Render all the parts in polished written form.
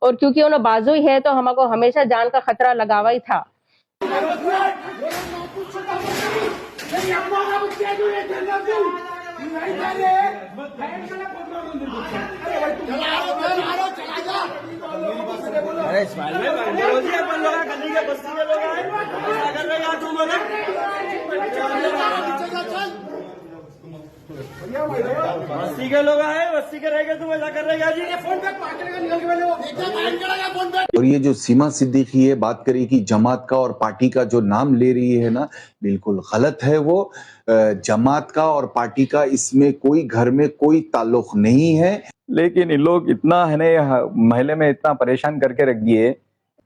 और क्योंकि उन्होंने बाजू ही है तो हमको हमेशा जान का खतरा लगा हुआ ही था। अरे इस्माइल भाई गली के बस्ती के लोग आए, ऐसा कर रहे यार तुम लोग। बस्ती के लोग आए, बस्ती के रह गए, तुम ऐसा कर रहे यार जी। फोन पे और ये जो सीमा सिद्दीकी है बात करी कि जमात का और पार्टी का जो नाम ले रही है ना, बिल्कुल गलत है वो। जमात का और पार्टी का इसमें कोई घर में कोई ताल्लुक नहीं है। लेकिन इन लोग इतना है ना महल्ले में इतना परेशान करके रख दिए,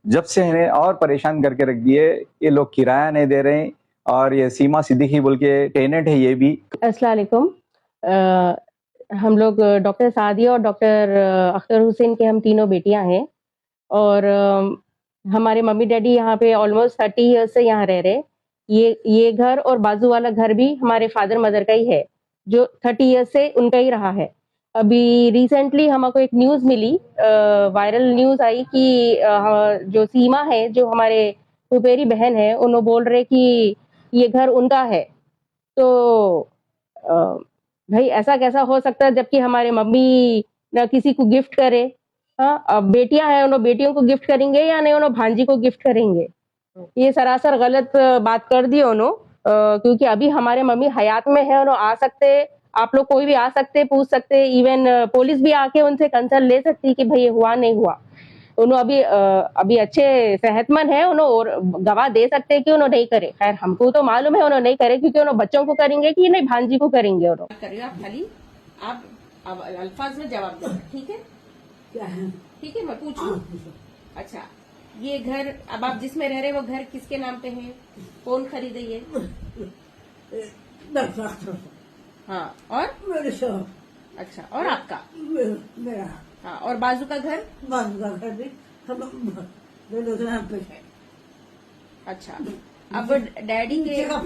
जब से है और परेशान करके रख दिए। ये लोग किराया नहीं दे रहे हैं और ये सीमा सिद्दीकी बोल के टेनेंट है ये भी। अस्सलाम वालेकुम। हम लोग डॉक्टर सादिया और डॉक्टर अख्तर हुसैन के हम तीनों बेटियां हैं और हमारे मम्मी डैडी यहाँ पे ऑलमोस्ट 30 ईयर्स से यहाँ रह रहे। ये घर और बाजू वाला घर भी हमारे फादर मदर का ही है, जो 30 ईयर्स से उनका ही रहा है। अभी रिसेंटली हमको एक न्यूज़ मिली, वायरल न्यूज़ आई कि जो सीमा है, जो हमारे फुफेरी बहन है, उन्होंने बोल रहे कि ये घर उनका है। तो भाई ऐसा कैसा हो सकता है, जबकि हमारे मम्मी न किसी को गिफ्ट करे। हाँ, अब बेटियां हैं, उन्होंने बेटियों को गिफ्ट करेंगे या नहीं उन्होंने भांजी को गिफ्ट करेंगे? ये सरासर गलत बात कर दी उन्होंने, क्योंकि अभी हमारे मम्मी हयात में है। उन्होंने आ सकते, आप लोग कोई भी आ सकते, पूछ सकते, इवन पुलिस भी आके उनसे कंसर्न ले सकती कि भाई ये हुआ नहीं हुआ। उन्होंने अभी अच्छे सेहतमंद है, उन्होंने और गवाह दे सकते हैं कि उन्होंने नहीं करे। खैर हमको तो मालूम है उन्होंने नहीं करे, क्योंकि उन्होंने बच्चों को करेंगे कि नहीं भांजी को करेंगे। उन्होंने आप खाली आप अल्फाज में जवाब दो, ठीक है? क्या है? ठीक है, मैं पूछूं? अच्छा, ये घर अब आप जिसमें रह रहे, वो घर किसके नाम पे है? कौन खरीदे ये? हाँ, और मेरे शोहर। अच्छा, और आपका? मेरा। हाँ, और बाजू का घर? बाजू का घर भी हम दोनों के नाम पे है। अच्छा, अब डैडी के का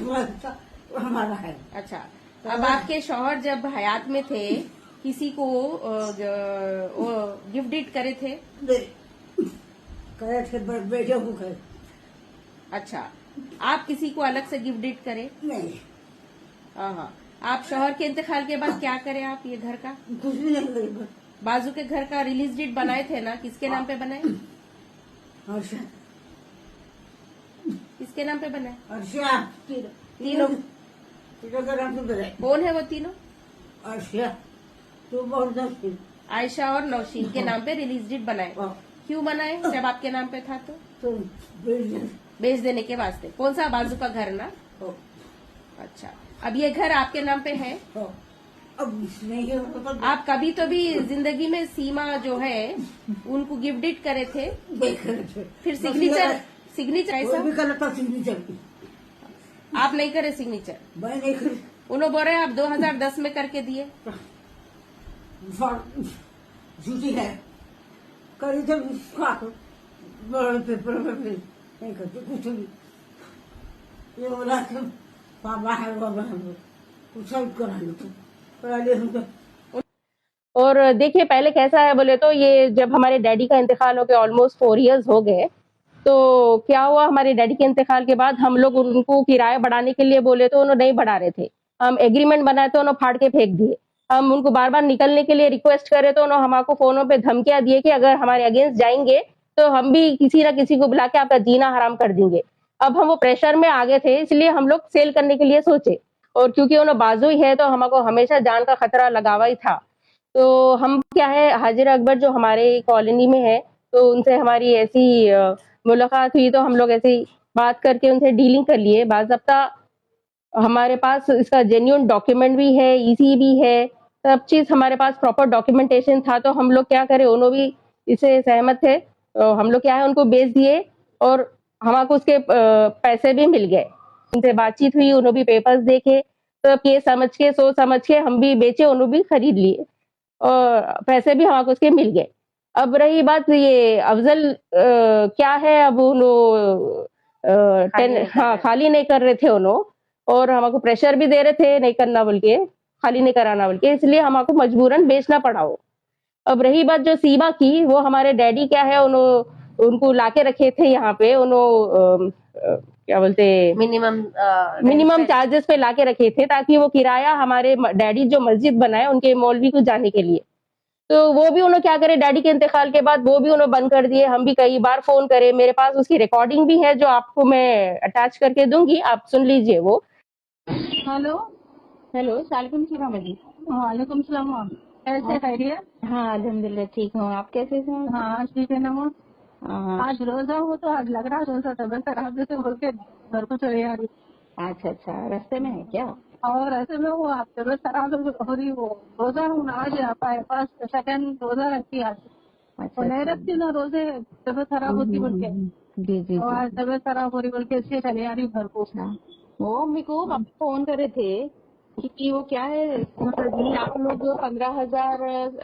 था, वो हमारा है। अच्छा, अब आपके शौहर जब हयात में थे, किसी को गिफ्ट डिट करे थे? करे थे, बेटे को करे। अच्छा, आप किसी को अलग से गिफ्ट डिट करे? नहीं। हाँ, आप शौहर के इंतकाल के बाद क्या करे आप ये घर का? कुछ भी नहीं करे। बाजू के घर का रिलीज डेट बनाए थे ना, किसके नाम पे बनाए? अर्षा। किसके नाम पे बनाए? अर्षा। तीनों का नाम तो बनाए। कौन है वो तीनों? अर्षा, तुम और नौशीन। आयशा और नौशीन के नाम पे रिलीज डेट बनाए। क्यों बनाए जब आपके नाम पे था? तो बेच देने के वास्ते। कौन सा? बाजू का घर ना? अच्छा, अब ये घर आपके नाम पे है? अब नहीं है। आप कभी तो भी जिंदगी में सीमा जो है उनको गिफ्ट डिट करे थे? फिर सिग्नेचर ऐसा सिग्नेचर आप नहीं करे? सिग्नेचर मैं नहीं करी। उन्होंने बोल रहे आप 2010 में करके दिए। झूठी है। करी तो बड़े पेपर में नहीं करते कुछ भी। ये बोला कि पापा है बाबा है, कुछ सब करा लो तुम करा ले हमको। और देखिए पहले कैसा है बोले तो, ये जब हमारे डैडी का इंतकाल हो गया, ऑलमोस्ट 4 इयर्स हो गए, तो क्या हुआ, हमारे डैडी के इंतकाल के बाद हम लोग उनको किराया बढ़ाने के लिए बोले तो उन्होंने नहीं बढ़ा रहे थे। हम एग्रीमेंट बनाए तो उन्होंने फाड़ के फेंक दिए। हम उनको बार बार निकलने के लिए रिक्वेस्ट करे तो उन्होंने हमको फोनों पे धमकियां दिए कि अगर हमारे अगेंस्ट जाएंगे तो हम भी किसी ना किसी को बुला के आपका जीना हराम कर देंगे। अब हम वो प्रेशर में आ गए थे, इसलिए हम लोग सेल करने के लिए सोचे, और क्योंकि उन्होंने बाजू ही है तो हमको हमेशा जान का खतरा लगा हुआ ही था। तो हम क्या है, हाजिर अकबर जो हमारे कॉलोनी में है, तो उनसे हमारी ऐसी मुलाकात हुई, तो हम लोग ऐसी बात करके उनसे डीलिंग कर लिए। बाज़ाब्ता हमारे पास इसका जेन्युइन डॉक्यूमेंट भी है, ईसी भी है, सब चीज हमारे पास प्रॉपर डॉक्यूमेंटेशन था। तो हम लोग क्या करें, उन्होंने भी इससे सहमत थे, तो हम लोग क्या है उनको बेच दिए और हमको उसके पैसे भी मिल गए। उनसे बातचीत हुई, उन्होंने भी पेपर्स देखे, तो ये समझ के सोच समझ के हम भी बेचे, उन्होंने भी खरीद लिए और पैसे भी हमको उसके मिल गए। अब रही बात ये अफजल क्या है, अब उन्होंने खाली नहीं कर रहे थे उन्होंने, और हमको प्रेशर भी दे रहे थे नहीं करना बोल के, खाली नहीं कराना बोल के, इसलिए हमको मजबूरन बेचना पड़ा वो। अब रही बात जो सीमा की, वो हमारे डैडी क्या है उनको लाके रखे थे यहाँ पे, क्या बोलते मिनिमम चार्जेस पे लाके रखे थे ताकि वो किराया हमारे डैडी जो मस्जिद बनाए उनके मौलवी को जाने के लिए। तो वो भी उन्होंने क्या करे, डैडी के इंतकाल के बाद वो भी उन्होंने बंद कर दिए। हम भी कई बार फोन करे, मेरे पास उसकी रिकॉर्डिंग भी है जो आपको मैं अटैच करके दूंगी, आप सुन लीजिए वो। हेलो हेलो सलाम सीमा जी। वालेकुम सलाम मैम, कैसे खैरियत? हाँ अल्हम्दुलिल्लाह ठीक हूँ, आप कैसे हैं? हाँ ठीक है ना मैम। हाँ, आज रोजा हो तो आज लग रहा है रोजा तबियत खराब जैसे बोल के घर को चले आ रही। अच्छा अच्छा, रास्ते में है क्या? और ऐसे में वो आप तबियत खराब हो रही, वो रोजा हूँ ना आज पाए पास सेकंड रोजा रखती आज। अच्छा नहीं रखती ना रोजे, तबियत खराब होती बोल के। जी जी और आज तबियत खराब हो रही बोल के इसलिए चले आ रही घर को। वो मेरे को आप फोन करे थे कि वो क्या है, आप लोग 15,000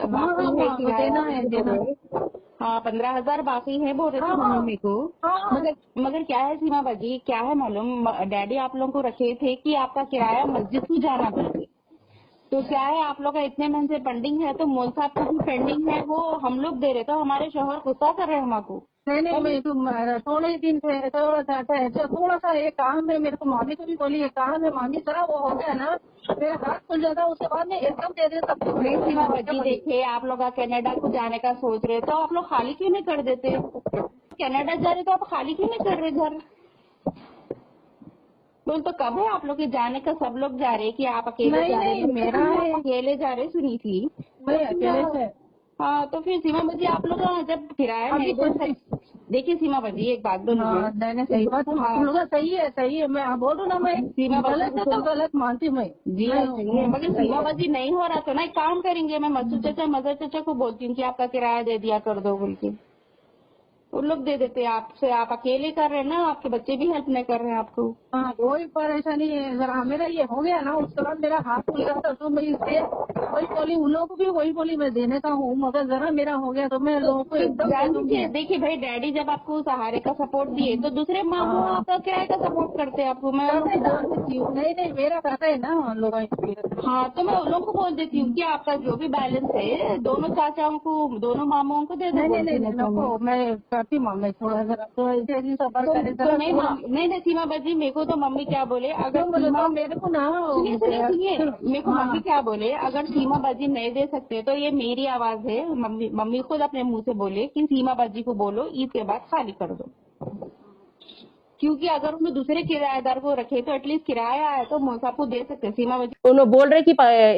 बाकी है देना है, देना है। हाँ 15,000 बाकी है बोल रहे थे मम्मी को। मगर क्या है सीमा बाजी, क्या है मालूम, डैडी आप लोगों को रखे थे कि आपका किराया मस्जिद को जाना पड़ेगा। तो क्या है, आप लोग का इतने मन से पेंडिंग है तो मौल साहब का भी पेंडिंग है, वो हम लोग दे रहे, तो हमारे शोहर गुस्सा कर रहे हैं हमको। नहीं मैं तुम थोड़े दिन से थोड़ा सा एक काम है, मेरे को मामी को भी बोली एक काम है मामी, जरा वो हो गया ना मेरा हाथ खुल जाता, उसके बाद में एकदम दे दे सब कुछ। सीमा बाजी देखिए, आप लोग कनाडा को जाने का सोच रहे तो आप लोग खाली क्यों नहीं कर देते? कनाडा जा रहे तो आप खाली क्यों नहीं कर रहे घर? तो कब है आप लोग के जाने का? सब लोग जा रहे कि आप अकेले जा रहे? मेरा है, अकेले जा रहे सुनी थी मैं अकेले से। हाँ तो फिर सीमा बाजी आप लोग जब किराया नहीं दे सकते, देखिए सीमा बाजी एक बात बोलूँ, नहीं सही बात है, हम लोग सही है मैं बोल रहा ना, मैं सीमा गलत है तो गलत मानती मैं जी सही है, मगर सीमा बाजी नहीं हो रहा तो ना एक काम करेंगे, मैं मसूद चाचा मदर चाचा को बोलती हूँ कि आपका किराया दे दिया कर दो बोल के, वो लोग दे देते आपसे। आप अकेले कर रहे हैं ना, आपके बच्चे भी हेल्प नहीं कर रहे हैं आपको। हाँ कोई परेशानी है, जरा मेरा ये हो गया ना उसके बाद मेरा हाथ खुल गया था, तो मैं इससे वही बोली उन लोगों को भी वही बोली मैं देने का हूँ, मगर जरा मेरा हो गया तो मैं लोगों को एकदम देखिए भाई, डैडी जब आपको सहारे का सपोर्ट दिए तो दूसरे मामू आपका किराए का सपोर्ट करते हैं आपको। मैं नहीं मेरा करता है ना उन लोगों। हाँ तो मैं उन लोगों को बोल देती हूँ कि आपका जो भी बैलेंस है दोनों चाचाओं को, दोनों मामुओं को दे दो। नहीं मैं करती मम्मी थोड़ा जरा तो नहीं सीमा बाजी, मेरे को तो मम्मी क्या बोले, अगर मेरे को ना सुनिए मेरे को मम्मी क्या बोले, अगर सीमा बाजी नहीं दे सकते तो ये मेरी आवाज है, मम्मी खुद अपने मुंह से बोले कि सीमा बाजी को बोलो ईद के बाद खाली कर दो, क्योंकि अगर उन्हें दूसरे किराएदार को रखे तो एटलीस्ट किराया आया तो मौसा को दे सकते। सीमा बाजी उन्होंने बोल रहे कि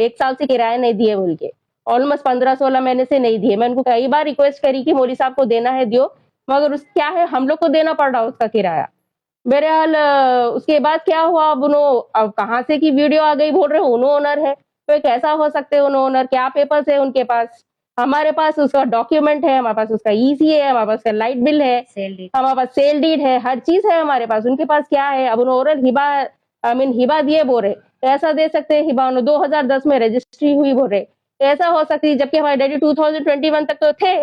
1 साल से किराया नहीं दिए बोल के, ऑलमोस्ट 15-16 महीने से नहीं दिए। मैं उनको कई बार रिक्वेस्ट करी कि मौली साहब को देना है दियो, मगर उस क्या है हम लोग को देना पड़ रहा उसका किराया। मेरे हाल उसके बाद क्या हुआ, अब कहाँ से की वीडियो आ गई, बोल रहे उन्हों ओनर है, तो कैसा हो सकते हैं उन्हों ओनर? क्या पेपर्स है उनके पास? हमारे पास उसका डॉक्यूमेंट है, हमारे पास उसका ईसी है, हमारे पास लाइट बिल है, हमारे पास सेल डीड है, हर चीज है हमारे पास। उनके पास क्या है? अब उन्होंने हिबा दिए बोल रहे, ऐसा दे सकते हैं हिबा? 2010 में रजिस्ट्री हुई बोल रहे, ऐसा हो सकती है? जबकि हमारे डैडी 2021 तक तो थे।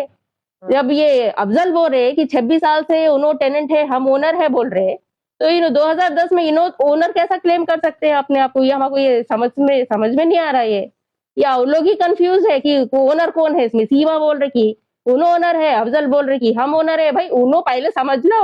जब ये अफजल बोल रहे कि 26 साल से उन्होंने टेनेंट है, हम ओनर है बोल रहे, तो 2010 में ओनर कैसा क्लेम कर सकते हैं अपने आप को? ये हमको ये समझ में नहीं आ रहा है, या उन लोग ही कंफ्यूज है कि ओनर कौन है इसमें? सीमा बोल रहे कि उन्हों ओनर है, अफजल बोल रहे कि हम ओनर है। भाई उन्हों पहले समझ लो।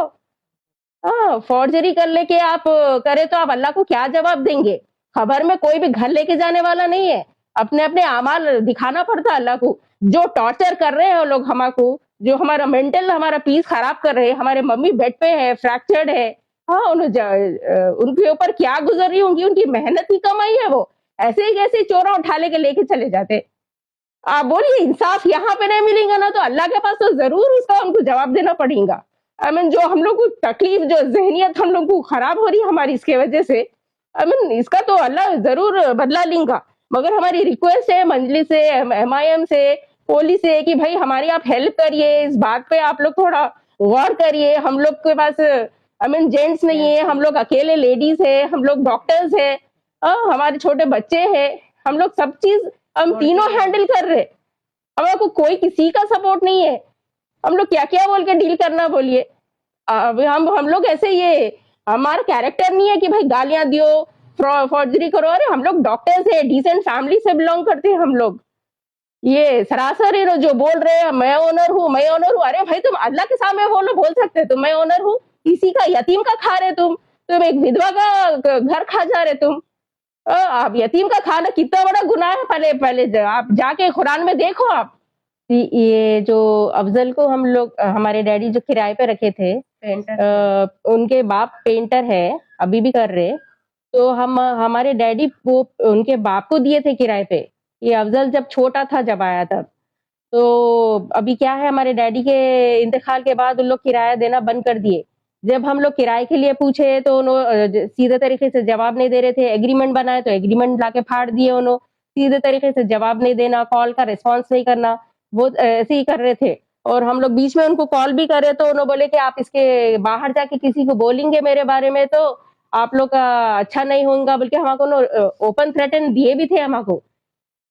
हाँ, फॉर्जरी कर लेके आप करे तो आप अल्लाह को क्या जवाब देंगे? खबर में कोई भी घर लेके जाने वाला नहीं है, अपने अपने अमाल दिखाना पड़ता है अल्लाह को। जो टॉर्चर कर रहे हैं वो लोग हमको, जो हमारा मेंटल हमारा पीस खराब कर रहे हैं, हमारे मम्मी बेड पे है, फ्रैक्चर्ड है। हाँ उनके ऊपर क्या गुजर रही होंगी, उनकी मेहनत की कमाई है, वो ऐसे ही कैसे चोरा उठा लेके चले जाते। आप बोलिए इंसाफ यहाँ पे नहीं मिलेगा ना, तो अल्लाह के पास तो जरूर उसका हमको जवाब देना पड़ेगा। जो हम लोग को तकलीफ, जो जहनियत हम लोग को खराब हो रही है हमारी इसके वजह से, इसका तो अल्लाह जरूर बदला लेगा। मगर हमारी रिक्वेस्ट है मजलिस से, MIM से, पुलिस से कि भाई हमारी आप हेल्प करिए, इस बात पे आप लोग थोड़ा गौर करिए। हम लोग के पास जेंट्स नहीं है, हम लोग अकेले लेडीज है, हम लोग डॉक्टर्स है, हमारे छोटे बच्चे हैं, हम लोग सब चीज हम तीनों हैंडल कर रहे, हमारे कोई किसी का सपोर्ट नहीं है। हम लोग क्या क्या बोल के डील करना बोलिए? हम लोग ऐसे, ये हमारा कैरेक्टर नहीं है कि भाई गालियां दियो, फॉर्जरी करो। अरे हम लोग डॉक्टर्स है, डिसेंट फैमिली से बिलोंग करते हैं हम लोग। ये सरासर ही जो बोल रहे हैं मैं ओनर हूँ, मैं ओनर हूँ। अरे भाई, तुम अल्लाह के सामने बोल सकते तुम मैं ओनर हूँ? किसी का यतीम का खा रहे तुम एक विधवा का घर खा जा रहे तुम। आप यतीम का खाना कितना बड़ा गुनाह है। पहले आप जाके कुरान में देखो आप। ये जो अफजल को हम लोग हमारे डैडी जो किराए पे रखे थे, उनके बाप पेंटर है, अभी भी कर रहे। तो हम हमारे डैडी वो उनके बाप को दिए थे किराए पे। ये अफजल जब छोटा था जब आया तब। तो अभी क्या है, हमारे डैडी के इंतकाल के बाद उन लोग किराया देना बंद कर दिए। जब हम लोग किराए के लिए पूछे तो उन्होंने सीधे तरीके से जवाब नहीं दे रहे थे। एग्रीमेंट बनाए तो एग्रीमेंट लाके फाड़ दिए उन्होंने। सीधे तरीके से जवाब नहीं देना, कॉल का रिस्पॉन्स नहीं करना, वो ऐसे ही कर रहे थे। और हम लोग बीच में उनको कॉल भी करे तो उन्होंने बोले कि आप इसके बाहर जाके किसी को बोलेंगे मेरे बारे में तो आप लोग का अच्छा नहीं होगा, बल्कि हमको ओपन थ्रेटन दिए भी थे हमको।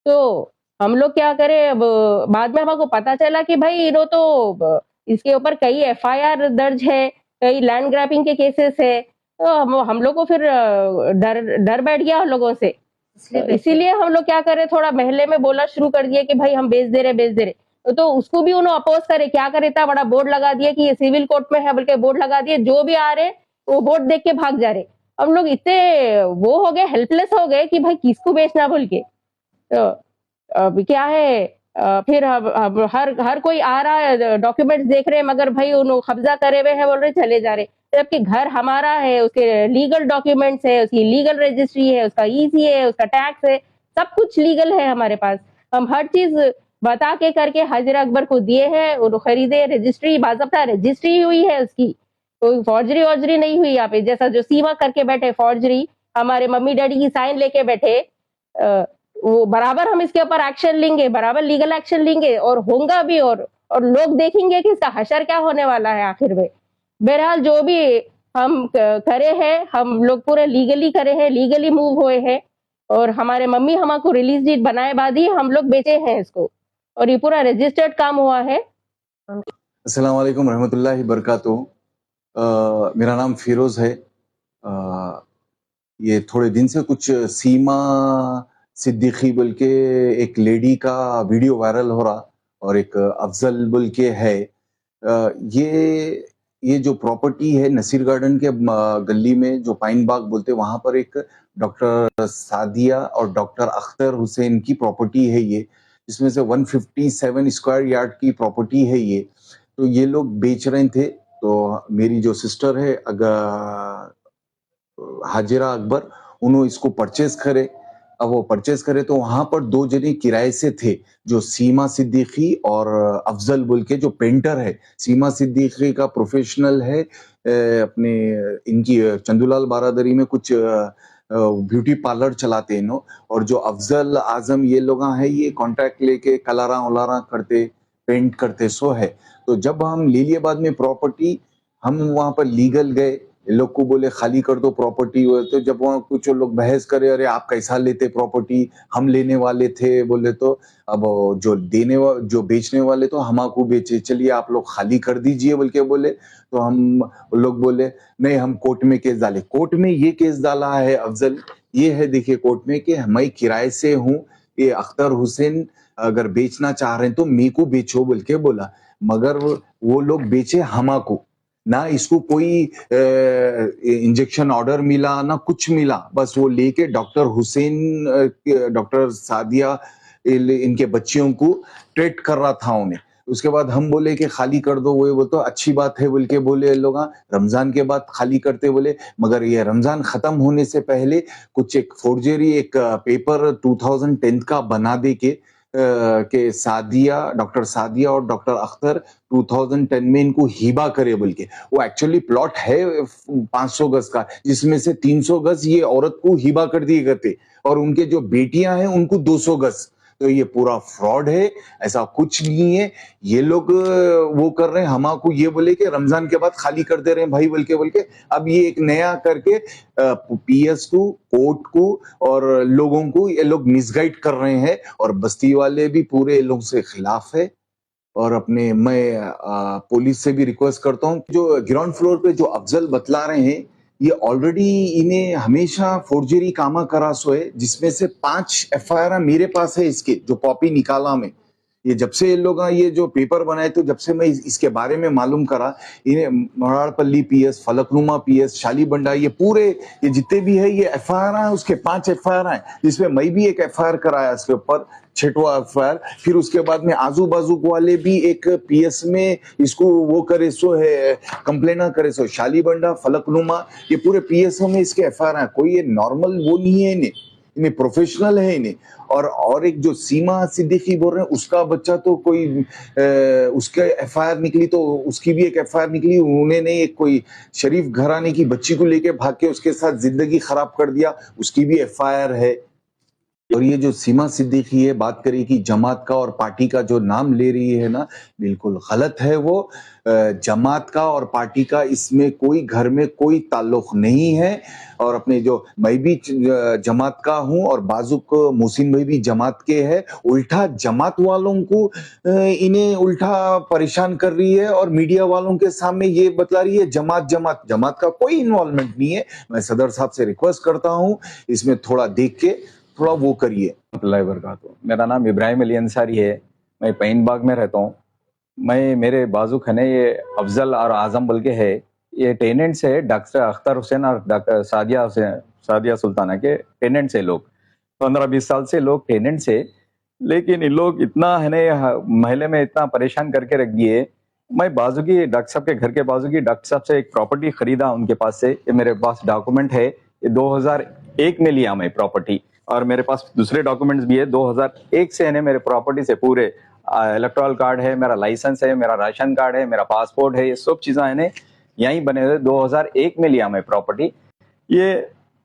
तो हम लोग क्या करें, अब बाद में हमको पता चला कि भाई इन्हों तो इसके ऊपर कई एफआईआर दर्ज है, कई लैंड ग्रैबिंग के केसेस है। तो हम लोग को फिर डर बैठ गया उन लोगों से। इसीलिए हम लोग क्या करे, थोड़ा महल्ले में बोलना शुरू कर दिया कि भाई हम बेच दे रहे। तो उसको भी उन्होंने अपोज करे, क्या करे, इतना बड़ा बोर्ड लगा दिया कि ये सिविल कोर्ट में है, बल्कि बोर्ड लगा दिए, जो भी आ रहे वो बोर्ड देख के भाग जा रहे। हम लोग इतने वो हो गए, हेल्पलेस हो गए कि भाई किसको बेचना बोल के। तो अब क्या है, फिर अब हर कोई आ रहा है, डॉक्यूमेंट्स देख रहे हैं, मगर भाई उन्होंने कब्जा करे हुए हैं, बोल रहे चले जा रहे। जबकि घर हमारा है, उसके लीगल डॉक्यूमेंट्स है, उसकी लीगल रजिस्ट्री है, उसका ईसी है, उसका टैक्स है, सब कुछ लीगल है हमारे पास। हम हर चीज बता के करके हाजिर अकबर को दिए हैं, उन्होंने खरीदे, रजिस्ट्री बाज़ाब्ता रजिस्ट्री हुई है उसकी, कोई फॉर्जरी वॉर्जरी नहीं हुई यहाँ पे। जैसा जो सीमा करके बैठे फॉर्जरी, हमारे मम्मी डैडी की साइन लेके बैठे, वो बराबर हम इसके ऊपर एक्शन लेंगे, बराबर लीगल एक्शन लेंगे और होगा भी। और लोग देखेंगे कि इसका हशर क्या होने वाला है आखिर में। बहरहाल जो भी हम करे हैं, हम लोग पूरे लीगली करे हैं, लीगली मूव हुए हैं। और हमारे मम्मी हमको रिलीज डीड बनाए बाद ही हम लोग बेचे हैं इसको, और ये पूरा रजिस्टर्ड काम हुआ है। अस्सलाम वालेकुम रहमतुल्लाहि बरकातुहू। मेरा नाम फिरोज है। ये थोड़े दिन से कुछ सीमा सिद्दीकी बोल के एक लेडी का वीडियो वायरल हो रहा, और एक अफजल बोल के है। ये जो प्रॉपर्टी है नसीर गार्डन के गली में जो पाइन बाग बोलते, वहां पर एक डॉक्टर सादिया और डॉक्टर अख्तर हुसैन की प्रॉपर्टी है ये, जिसमें से 157 स्क्वायर यार्ड की प्रॉपर्टी है ये। तो ये लोग बेच रहे थे। तो मेरी जो सिस्टर है हाजिरा अकबर, उन्होंने इसको परचेज करे। अब वो परचेज करे तो वहां पर दो जने किराए से थे, जो सीमा सिद्दीकी और अफजल बोल के जो पेंटर है। सीमा सिद्दीकी का प्रोफेशनल है, अपने इनकी चंदूलाल बारादरी में कुछ ब्यूटी पार्लर चलाते हैं। और जो अफजल आजम ये लोग हैं, ये कॉन्ट्रैक्ट लेके कलारा उलारा करते, पेंट करते सो है। तो जब हम ले लिए बाद में प्रॉपर्टी, हम वहां पर लीगल गए, लोग को बोले खाली कर दो प्रॉपर्टी। तो जब वहाँ कुछ लोग बहस करे, अरे आप कैसा लेते प्रॉपर्टी, हम लेने वाले थे बोले। तो अब जो बेचने वाले तो हमको बेचे, चलिए आप लोग खाली कर दीजिए बोल के बोले। तो हम लोग बोले नहीं, हम कोर्ट में केस डाले। कोर्ट में ये केस डाला है अफजल, ये है देखिए कोर्ट में कि मैं किराए से हूँ, ये अख्तर हुसैन अगर बेचना चाह रहे हैं तो मेरे को बेचो बोल के बोला। मगर वो लोग बेचे हमको, ना इसको कोई इंजेक्शन ऑर्डर मिला ना कुछ मिला। बस वो लेके डॉक्टर हुसैन, डॉक्टर सादिया, इनके बच्चियों को ट्रीट कर रहा था उन्हें। उसके बाद हम बोले कि खाली कर दो, वो तो अच्छी बात है बोल के बोले लोग। रमजान के बाद खाली करते बोले, मगर ये रमजान खत्म होने से पहले कुछ एक फोर्जरी, एक पेपर 2010 का बना दे के सादिया, डॉक्टर सादिया और डॉक्टर अख्तर 2010 में इनको हिबा करे बोल के। वो एक्चुअली प्लॉट है 500 गज का, जिसमें से 300 गज ये औरत को हिबा कर दिए गए थे, और उनके जो बेटियां हैं उनको 200 गज। तो ये पूरा फ्रॉड है, ऐसा कुछ नहीं है। ये लोग वो कर रहे हैं, हमको ये बोले कि रमजान के बाद खाली कर दे रहे हैं भाई बोल के। अब ये एक नया करके पीएस को, कोर्ट को और लोगों को ये लोग मिसगाइड कर रहे हैं, और बस्ती वाले भी पूरे लोग से खिलाफ है। और मैं पुलिस से भी रिक्वेस्ट करता हूँ, जो ग्राउंड फ्लोर पे जो अफजल बतला रहे हैं, ये ऑलरेडी इन्हें हमेशा फोर्जरी कामा करा सोए, जिसमें से 5 एफआईआर मेरे पास है इसके, जो कॉपी निकाला मैं। ये जब से ये लोग ये जो पेपर बनाए, तो जब से मैं इसके बारे में मालूम करा, इन्हें मराड़पल्ली पीएस, फलकनुमा पीएस, शालीबंडा, ये पूरे ये जितने भी है ये एफआईआर है, उसके 5 एफआईआर है, जिसमें मैं भी एक एफआईआर कराया इसके ऊपर, 6वां एफआईआर। फिर उसके बाद में आजू बाजू वाले भी एक पीएस में इसको वो करे सो है, कंप्लेना करे सो, शालीबंडा, फलकनुमा, ये पूरे पीएसओ में इसके एफआईआर है। कोई ये नॉर्मल वो नहीं है, इन्हें प्रोफेशनल है इन्हें। और एक जो सीमा सिद्दीकी बोल रहे हैं, उसका बच्चा तो कोई उसके एफआईआर निकली, तो उसकी भी एक एफआईआर निकली। उन्होंने एक कोई शरीफ घराने की बच्ची को लेके भाग के उसके साथ जिंदगी खराब कर दिया, उसकी भी एफआईआर है। और ये जो सीमा सिद्दीकी है, बात करी कि जमात का और पार्टी का जो नाम ले रही है ना, बिल्कुल गलत है वो। जमात का और पार्टी का इसमें कोई घर में कोई ताल्लुक नहीं है। और अपने जो मैं भी जमात का हूं और बाजुक मोहसिन भाई भी जमात के हैं, उल्टा जमात वालों को इन्हें उल्टा परेशान कर रही है और मीडिया वालों के सामने ये बतला रही है जमात का कोई इन्वॉल्वमेंट नहीं है। मैं सदर साहब से रिक्वेस्ट करता हूं, इसमें थोड़ा देख के थोड़ा वो करिए। मेरा नाम इब्राहिम अली अंसारी है, मैं पैन बाग में रहता हूँ। मेरे बाजुक है ना, ये अफजल और आजम बल्कि है, ये टेनेंट्स है, डॉक्टर अख्तर हुसैन और डॉक्टर सादिया सुल्ताना के टेनेंट्स है लोग। 15-20 साल से लोग टेनेंट्स है, लेकिन इन लोग इतना है ना महल्ले में इतना परेशान करके रख दिए। मैं बाजुकी डॉक्टर साहब के घर के बाजुकी डॉक्टर साहब से एक प्रॉपर्टी खरीदा उनके पास से, ये मेरे पास डॉक्यूमेंट है। ये 2001 में लिया मैं प्रॉपर्टी, और मेरे पास दूसरे डॉक्यूमेंट्स भी है। 2001 से है मेरे प्रॉपर्टी से पूरे इलेक्टोरल कार्ड है, मेरा लाइसेंस है, मेरा राशन कार्ड है, मेरा पासपोर्ट है, ये सब चीज़ें है यहीं बने हुए। 2001 में लिया मैं प्रॉपर्टी। ये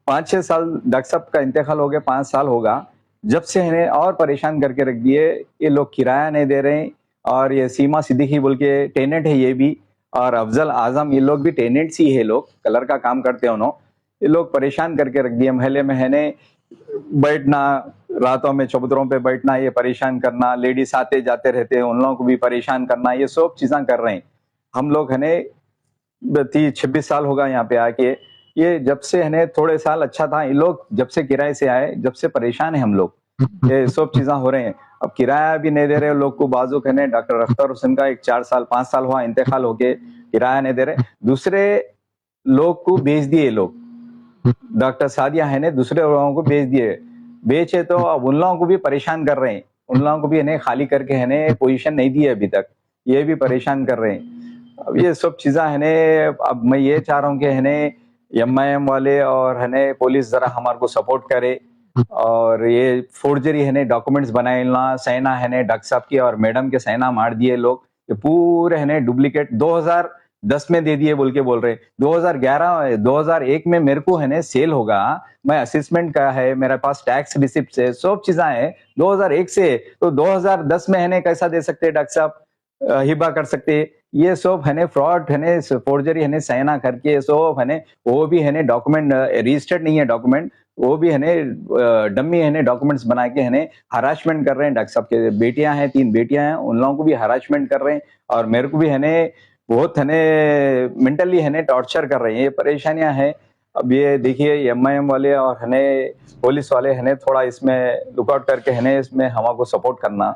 5-6 साल डॉक्टर साहब का इंतकाल हो गया, 5 साल होगा जब से है और परेशान करके रख दिए। ये लोग किराया नहीं दे रहे हैं, और ये सीमा सिद्दीकी बोल के टेनेंट है ये भी, और अफजल आजम ये लोग भी टेनेंट्स ही है, लोग कलर का काम करते हैं उन्होंने। ये लोग परेशान करके रख दिए। महल्ले में है बैठना, रातों में चबूतरों पे बैठना, ये परेशान करना, लेडीज आते जाते रहते हैं उन लोगों को भी परेशान करना, ये सब चीज़ें कर रहे हैं। हम लोग है 30-26 साल होगा यहाँ पे आके। ये जब से है थोड़े साल अच्छा था, ये लोग जब से किराए से आए, जब से परेशान है हम लोग, ये सब चीज़ें हो रहे हैं। अब किराया भी नहीं दे रहे लोग को। बाजुक है डॉक्टर अख्तर हुसैन का 4 साल 5 साल हुआ इंतकाल होके, किराया नहीं दे रहे। दूसरे लोग को भेज दिए लोग, डॉक्टर सादिया है दूसरे लोगों को भेज दिए, बेचे तो अब उन लोगों को भी परेशान कर रहे हैं। उन लोगों को भी खाली करके है पोजीशन नहीं दी है अभी तक, ये भी परेशान कर रहे हैं। अब ये सब चीज़ें है। अब मैं ये चाह रहा हूँ कि MIM वाले और पुलिस जरा हमारे को सपोर्ट करे, और ये फोर्जरी डॉक्यूमेंट्स बनाए ना, सैना डॉक्टर साहब की और मैडम के सैना मार दिए लोग। ये पूरे डुप्लीकेट 2010 में दे दिए बोल के बोल रहे। 2001 में मेरे को सेल होगा, मैं असेसमेंट का है, मेरे पास टैक्स रिसिप्ट है, सब चीजें है 2001 से। तो 2010 में कैसा दे सकते डॉक्टर साहब, हिबा कर सकते? ये सब फ्रॉड फोर्जरी सैना करके सब वो भी डॉक्यूमेंट रजिस्टर्ड नहीं है डॉक्यूमेंट, वो भी डम्मी डॉक्यूमेंट्स बना के हरासमेंट कर रहे हैं। डॉक्टर साहब के बेटियां हैं, 3 बेटियां हैं, उन लोगों को भी हरासमेंट कर रहे हैं, और मेरे को भी बहुत मेंटली टॉर्चर कर रहे हैं। ये परेशानियां हैं। अब ये देखिए MIM वाले और पुलिस वाले थोड़ा इसमें लुकआउट करके इसमें हमारे को सपोर्ट करना।